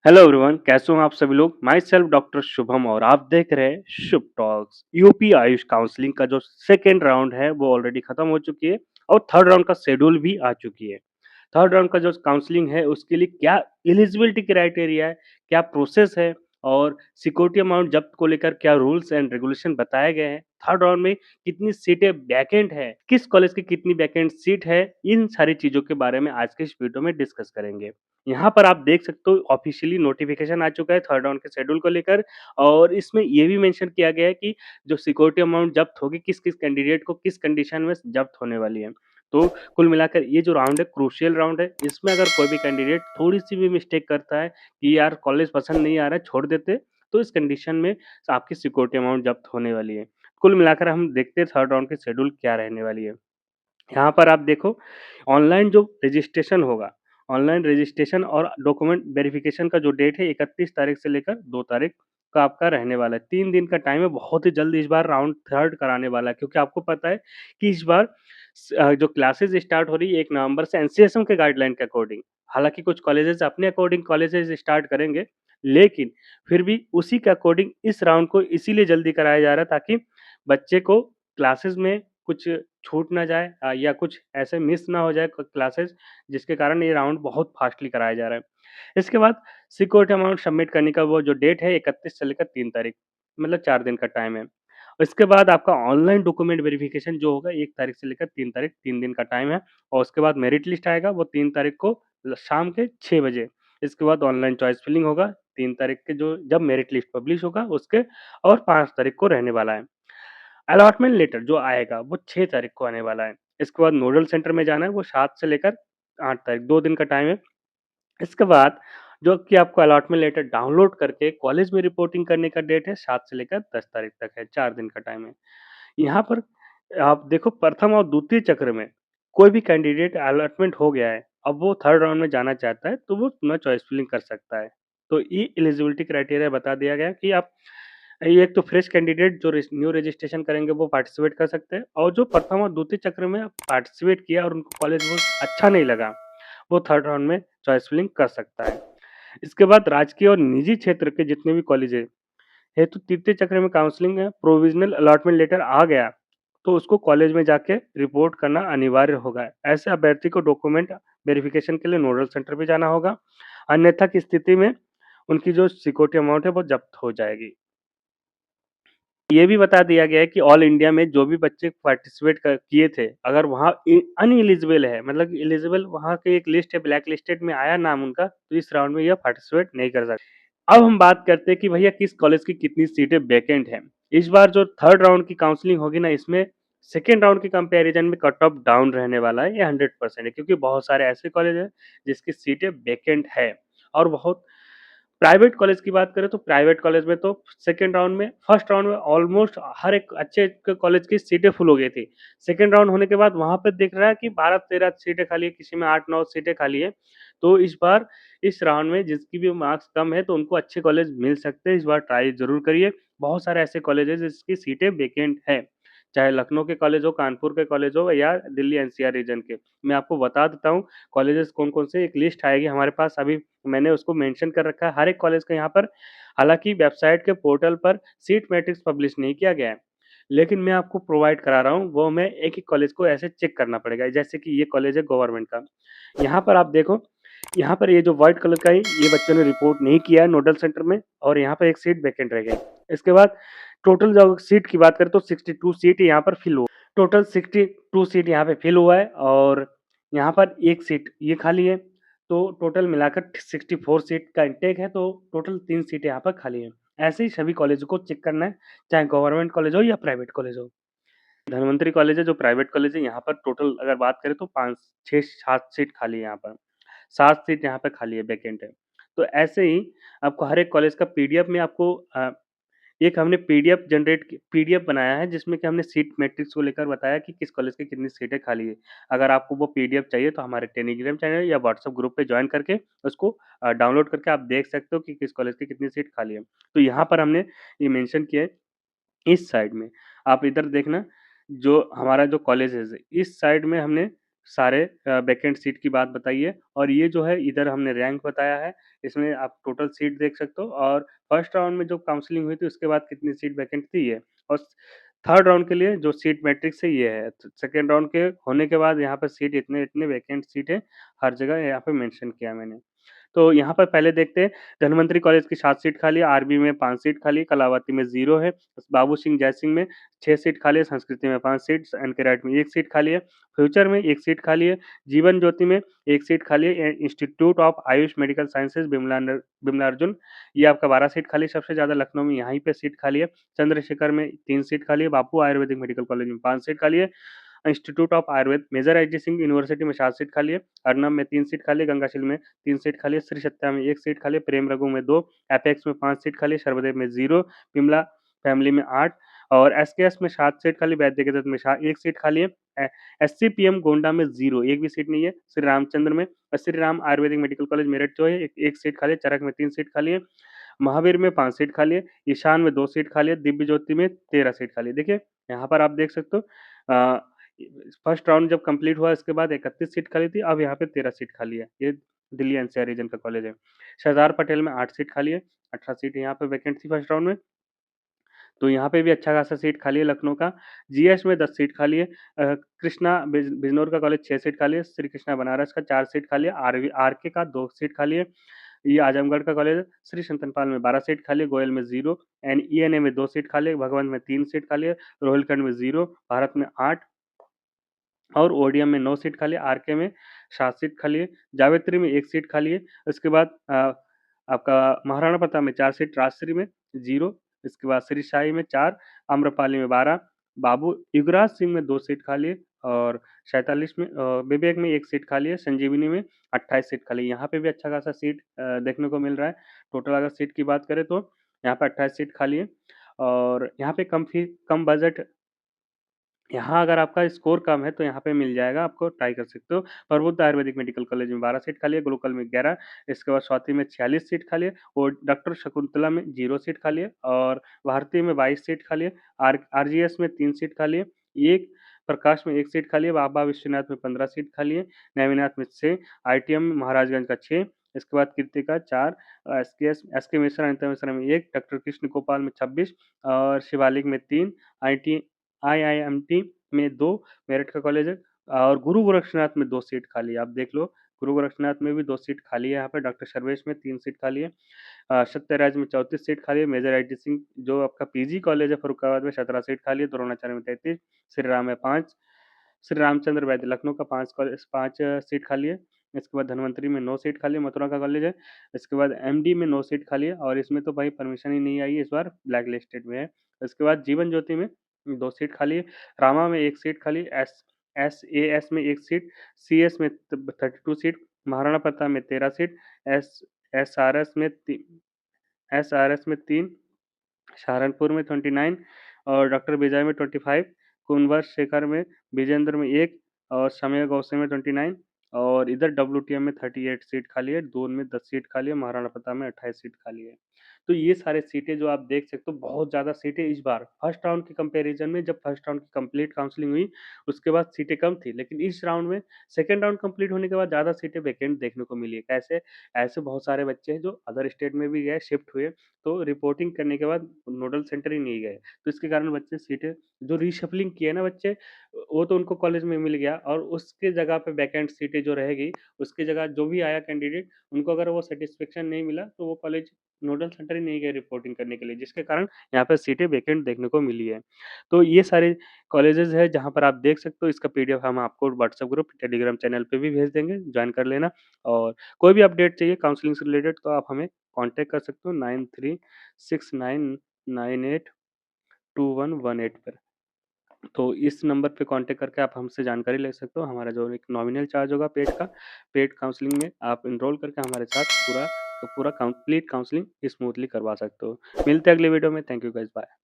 Hello everyone, कैसे हो आप सभी लोग। माई सेल्फ डॉक्टर शुभम और आप देख रहे हैं शुभ टॉक्स। यूपी आयुष काउंसलिंग का जो सेकेंड राउंड है वो ऑलरेडी खत्म हो चुकी है और थर्ड राउंड का शेड्यूल भी आ चुकी है। थर्ड राउंड का जो काउंसलिंग है उसके लिए क्या एलिजिबिलिटी क्राइटेरिया है, क्या प्रोसेस है और सिक्योरिटी अमाउंट जब्त को लेकर क्या रूल्स एंड रेगुलेशन बताए गए हैं। थर्ड राउंड में कितनी सीटें वैकेंट है, किस कॉलेज की कितनी वैकेंट सीट है, इन सारी चीजों के बारे में आज के इस वीडियो में डिस्कस करेंगे। यहाँ पर आप देख सकते हो ऑफिशियली नोटिफिकेशन आ चुका है थर्ड राउंड के शेड्यूल को लेकर और इसमें ये भी मेंशन किया गया है कि जो सिक्योरिटी अमाउंट जब्त होगी किस किस कैंडिडेट को किस कंडीशन में जब्त होने वाली है। तो कुल मिलाकर ये जो राउंड है क्रूशियल राउंड है। इसमें अगर कोई भी कैंडिडेट थोड़ी सी भी मिस्टेक करता है कि यार कॉलेज पसंद नहीं आ रहा है छोड़ देते, तो इस कंडीशन में आपकी सिक्योरिटी अमाउंट जब्त होने वाली है। कुल मिलाकर हम देखते हैं थर्ड राउंड की शेड्यूल क्या रहने वाली है। यहाँ पर आप देखो ऑनलाइन जो रजिस्ट्रेशन होगा, ऑनलाइन रजिस्ट्रेशन और डॉक्यूमेंट वेरिफिकेशन का जो डेट है 31 तारीख से लेकर 2 तारीख का आपका रहने वाला है। 3 दिन का टाइम है, बहुत ही जल्द इस बार राउंड थर्ड कराने वाला है क्योंकि आपको पता है कि इस बार जो क्लासेस स्टार्ट हो रही है 1 नवंबर से एनसीएसएम के गाइडलाइन के अकॉर्डिंग। हालाँकि कुछ कॉलेजेस अपने अकॉर्डिंग कॉलेजेस स्टार्ट करेंगे, लेकिन फिर भी उसी के अकॉर्डिंग इस राउंड को इसीलिए जल्दी कराया जा रहा है ताकि बच्चे को क्लासेस में कुछ छूट ना जाए या कुछ ऐसे मिस ना हो जाए क्लासेस, जिसके कारण ये राउंड बहुत फास्टली कराया जा रहा है। इसके बाद सिक्योरिटी अमाउंट सबमिट करने का वो जो डेट है 31 से लेकर 3 तारीख, मतलब 4 दिन का टाइम है। इसके बाद आपका ऑनलाइन डॉक्यूमेंट वेरिफिकेशन जो होगा 1 तारीख से लेकर 3 तारीख 3 दिन का टाइम है और उसके बाद मेरिट लिस्ट आएगा वो 3 तारीख को शाम के 6 बजे। इसके बाद ऑनलाइन चॉइस फिलिंग होगा 3 तारीख के जो जब मेरिट लिस्ट पब्लिश होगा उसके और 5 तारीख को रहने वाला है। अलॉटमेंट लेटर जो आएगा वो 6 तारीख को आने वाला है। इसके बाद नोडल सेंटर में जाना है वो 7 से लेकर 8 तारीख 2 दिन का टाइम है। इसके बाद जो कि आपको अलॉटमेंट लेटर डाउनलोड करके कॉलेज में रिपोर्टिंग करने का डेट है 7 से लेकर 10 तारीख तक है, 4 दिन का टाइम है। यहाँ पर आप देखो प्रथम और द्वितीय चक्र में कोई भी कैंडिडेट अलॉटमेंट हो गया है, अब वो थर्ड राउंड में जाना चाहता है तो वो पुनः चॉइस फिलिंग कर सकता है। तो ये एलिजिबिलिटी क्राइटेरिया बता दिया गया है कि आप ये एक तो फ्रेश कैंडिडेट जो न्यू रजिस्ट्रेशन करेंगे वो पार्टिसिपेट कर सकते हैं और जो प्रथम और द्वितीय चक्र में पार्टिसिपेट किया और उनको कॉलेज वो अच्छा नहीं लगा, वो थर्ड राउंड में चॉइस फिलिंग कर सकता है। इसके बाद राजकीय और निजी क्षेत्र के जितने भी कॉलेज है हेतु तृतीय चक्र में काउंसलिंग है, प्रोविजनल अलॉटमेंट लेटर आ गया तो उसको कॉलेज में जाके रिपोर्ट करना अनिवार्य होगा। ऐसे अभ्यर्थी को डॉक्यूमेंट वेरिफिकेशन के लिए नोडल सेंटर पे जाना होगा, अन्यथा की स्थिति में उनकी जो सिक्योरिटी अमाउंट है वो जब्त हो जाएगी। ये भी बता दिया गया है कि ऑल इंडिया में जो भी बच्चे पार्टिसिपेट किए थे, अगर वहाँ अनएलिजिबल है, मतलब एलिजिबल वहाँ की एक लिस्ट है, ब्लैक लिस्टेड में आया नाम उनका, तो इस राउंड में यह पार्टिसिपेट नहीं कर सकते। अब हम बात करते हैं कि भैया किस कॉलेज की कितनी सीटें वैकेंट हैं। इस बार जो थर्ड राउंड की काउंसलिंग होगी ना, इसमें सेकेंड राउंड के कंपैरिजन में कट ऑफ डाउन रहने वाला है, ये 100% है क्योंकि बहुत सारे ऐसे कॉलेज हैं जिसकी सीटें वैकेंट है और बहुत प्राइवेट कॉलेज की बात करें तो प्राइवेट कॉलेज में तो सेकंड राउंड में फर्स्ट राउंड में ऑलमोस्ट हर एक अच्छे कॉलेज की सीटें फुल हो गई थी। सेकंड राउंड होने के बाद वहां पर दिख रहा है कि 12-13 सीटें खाली है, किसी में 8-9 सीटें खाली है। तो इस बार इस राउंड में जिसकी भी मार्क्स कम है तो उनको अच्छे कॉलेज मिल सकते हैं। इस बार ट्राई जरूर करिए। बहुत सारे ऐसे कॉलेज है जिसकी सीटें वेकेंट है, चाहे लखनऊ के कॉलेज हो, कानपुर के कॉलेज हो या दिल्ली एनसीआर रीजन के। मैं आपको बता देता हूँ कॉलेजेस कौन कौन से, एक लिस्ट आएगी हमारे पास, अभी मैंने उसको मेंशन कर रखा है हर एक कॉलेज का यहाँ पर। हालांकि वेबसाइट के पोर्टल पर सीट मैट्रिक्स पब्लिश नहीं किया गया है, लेकिन मैं आपको प्रोवाइड करा रहा हूँ। वो मैं एक एक कॉलेज को ऐसे चेक करना पड़ेगा। जैसे कि ये कॉलेज है गवर्नमेंट का, यहाँ पर आप देखो, यहाँ पर ये जो व्हाइट कलर का है ये बच्चों ने रिपोर्ट नहीं किया है नोडल सेंटर में और यहाँ पर एक सीट वैकेंट रह गई। इसके बाद टोटल जो सीट की बात करें तो 62 सीट यहाँ पर फिल हुआ, टोटल 62 सीट यहाँ पे फिल हुआ है और यहाँ पर एक सीट ये खाली है। तो टोटल मिलाकर 64 सीट का इंटेक है, तो टोटल 3 सीटें यहाँ पर खाली है। ऐसे ही सभी कॉलेजों को चेक करना है, चाहे गवर्नमेंट कॉलेज हो या प्राइवेट कॉलेज हो। धन्वंतरी कॉलेज है जो प्राइवेट कॉलेज है, यहाँ पर टोटल अगर बात करें तो 5 6 7 सीट खाली है यहाँ पर, 7 सीट यहाँ पे खाली है, वैकेंट है। तो ऐसे ही आपको हर एक कॉलेज का पीडीएफ में आपको एक हमने पीडीएफ बनाया है जिसमें कि हमने सीट मैट्रिक्स को लेकर बताया कि किस कॉलेज की कितनी सीटें खाली है। अगर आपको वो पीडीएफ चाहिए तो हमारे टेलीग्राम चैनल या व्हाट्सएप ग्रुप पे ज्वाइन करके उसको डाउनलोड करके आप देख सकते हो कि किस कॉलेज की कितनी सीट खाली है। तो यहाँ पर हमने ये मेंशन किया है इस साइड में, आप इधर देखना, जो हमारा जो कॉलेज है इस साइड में हमने सारे वैकेंट सीट की बात बताई है और ये जो है इधर हमने रैंक बताया है। इसमें आप टोटल सीट देख सकते हो और फर्स्ट राउंड में जो काउंसलिंग हुई थी उसके बाद कितनी सीट वैकेंट थी ये और थर्ड राउंड के लिए जो सीट मैट्रिक्स है ये है। सेकेंड राउंड के होने के बाद यहाँ पर सीट इतने वैकेंट सीट है हर जगह यहाँ पे मेंशन किया मैंने। तो यहाँ पर पहले देखते हैं धनवंतरी कॉलेज की 7 सीट खाली है, आरबी में 5 सीट खाली है, कलावती में 0 है, बाबू सिंह जयसिंह में 6 सीट खाली है, संस्कृति में 5 सीट, एनकेराइट में 1 सीट खाली है, फ्यूचर में 1 सीट खाली है, जीवन ज्योति में 1 सीट खाली है, institute of Ayush medical sciences Bimlarjun ये आपका 12 सीट खाली है, सबसे ज्यादा लखनऊ में यहीं पे सीट खाली है, चंद्रशेखर में 3 सीट खाली है, बापू आयुर्वेदिक मेडिकल कॉलेज में 5 सीट खाली है, institute of Ayurved major Ajit Singh university में 7 सीट खाली है, अर्नब में 3 सीट खाली है, गंगाशिल में 3 सीट खाली है, श्री सत्या में 1 सीट खाली है, प्रेम रघु में 2, एपेक्स में 5 सीट खाली है, सर्वदेव में 0, बिमला फैमिली में 8 और एसकेएस में 7 सीट खाली, वैद्य के दत्त में 1 सीट खाली है, एससीपीएम गोंडा में 0 एक भी सीट नहीं है, श्री रामचंद्र में श्री राम आयुर्वेदिक मेडिकल कॉलेज मेरठ जो है एक सीट खाली है, चरक में 3 सीट खाली है, महावीर में 5 सीट खाली है, ईशान में 2 सीट खाली है, दिव्य ज्योति में 13 सीट खाली है। देखिए यहाँ पर आप देख सकते हो फर्स्ट राउंड जब कंप्लीट हुआ इसके बाद 31 सीट खाली थी, अब यहाँ पे 13 सीट खाली है। ये दिल्ली एनसीआर रीजन का कॉलेज है। सरदार पटेल में 8 सीट खाली है, 18 सीट यहाँ पे वैकेंट थी फर्स्ट राउंड में। तो यहाँ पे भी अच्छा खासा सीट खाली है लखनऊ का। जीएस में 10 सीट खाली है। कृष्णा बिजनौर का कॉलेज 6 सीट खाली है। श्री कृष्णा बनारस का 4 सीट खाली है। आरके का 2 सीट खाली है। ये आजमगढ़ का कॉलेज है। श्री संतनपाल में 12 सीट खाली है, गोयल में 0 एंड ईएनए में 2 सीट खाली है, भगवंत में 3 सीट खाली है, रोहिलखंड में 0, भारत में 8 और ओडीएम में 9 सीट खाली है, आरके में 7 सीट खाली है, जावेत्री में 1 सीट खाली है। उसके बाद आपका महाराणा प्रताप में 4 सीट, राजश्री में 0, इसके बाद श्री शाही में 4, आम्रपाली में 12, बाबू युगराज सिंह में 2 सीट खाली है और 47 में विवेक में 1 सीट खाली है, संजीवनी में 28 सीट खाली है। यहाँ पे भी अच्छा खासा सीट देखने को मिल रहा है। टोटल अगर सीट की बात करें तो यहाँ पे 28 सीट खाली है और यहाँ पे कम बजट यहाँ अगर आपका स्कोर कम है तो यहाँ पे मिल जाएगा, आपको ट्राई कर सकते हो। प्रबुद्ध आयुर्वेदिक मेडिकल कॉलेज में 12 सीट खाली है, गुरुकुल में 11, इसके बाद स्वाति में 46 सीट खाली है और डॉक्टर शकुंतला में 0 सीट खाली है और भारती में 22 सीट खाली है, आरजीएस में 3 सीट खाली है, एक प्रकाश में 1 सीट खाली है, बाबा विश्वनाथ में 15 सीट खाली है, नैमिनाथ में 6, आईटीएम में महाराजगंज का 6, इसके बाद कीर्ति का 4, एसके मिश्रा अनिता मिश्रा में 1, डॉक्टर कृष्ण गोपाल में 26 और शिवालिक में 3, आईटी आईआईएमटी में 2 मेरठ का कॉलेज है और गुरु गोरक्षनाथ में 2 सीट खाली है। आप देख लो गुरु गोरक्षनाथ में भी 2 सीट खाली है। यहाँ पे डॉक्टर सर्वेश में 3 सीट खाली है। सत्यराज में 34 सीट खाली है। मेजर अजीत सिंह जो आपका पीजी कॉलेज है फर्रुखाबाद में 17 सीट खाली है। द्रोणाचार्य में 33, श्री राम में 5, श्री रामचंद्र वैद्य लखनऊ का 5 सीट खाली है। इसके बाद धनवंतरी में 9 सीट खाली है, मथुरा का कॉलेज है। इसके बाद एमडी में 9 सीट खाली है और इसमें तो भाई परमिशन ही नहीं आई है, इस बार ब्लैक लिस्टेड में है। इसके बाद जीवन ज्योति में 2 सीट खाली है, रामा में 1 सीट खाली, एसएएस में 1 सीट, सीएस में 32 सीट, महाराणा प्रताप में 13 सीट, एस एसआरएस में एसआरएस में 3, सहारनपुर में 29 और डॉक्टर विजय में 25, कुंवर शेखर में विजेंद्र में 1 और समय गौसे में 29 और इधर डब्ल्यूटीएम में 38 सीट खाली है, दून में 10 सीट खाली है, महाराणा प्रताप में 28 सीट खाली है। तो ये सारे सीटें जो आप देख सकते हो बहुत ज़्यादा सीटें इस बार फर्स्ट राउंड के कंपैरिजन में जब फर्स्ट राउंड की कंप्लीट काउंसलिंग हुई उसके बाद सीटें कम थी, लेकिन इस राउंड में सेकंड राउंड कंप्लीट होने के बाद ज़्यादा सीटें वैकेंट देखने को मिली है। कैसे? ऐसे बहुत सारे बच्चे हैं जो अदर स्टेट में भी गए, शिफ्ट हुए, तो रिपोर्टिंग करने के बाद नोडल सेंटर ही नहीं गए, तो इसके कारण बच्चे सीटें जो रीशफलिंग किए ना बच्चे, वो तो उनको कॉलेज में मिल गया और उसके जगह पे वैकेंट सीटें जो रहेगी उसकी जगह जो भी आया कैंडिडेट उनको अगर वो सेटिस्फेक्शन नहीं मिला तो वो कॉलेज नोडल सेंटर ही नहीं गए रिपोर्टिंग करने के लिए, जिसके कारण यहाँ पे सीटें वैकेंट देखने को मिली है। तो ये सारे कॉलेजेस है जहाँ पर आप देख सकते हो, इसका पीडीएफ हम आपको व्हाट्सएप ग्रुप टेलीग्राम चैनल पे भी भेज देंगे, ज्वाइन कर लेना। और कोई भी अपडेट चाहिए काउंसलिंग से रिलेटेड तो आप हमें कांटेक्ट कर सकते हो 9369982118 पर। तो इस नंबर पे कांटेक्ट करके आप हमसे जानकारी ले सकते हो। हमारा जो एक नॉमिनल चार्ज होगा पेड काउंसलिंग में आप एनरोल करके हमारे साथ पूरा पूरा कंप्लीट काउंसलिंग स्मूथली करवा सकते हो। मिलते हैं अगले वीडियो में। Thank you guys, bye.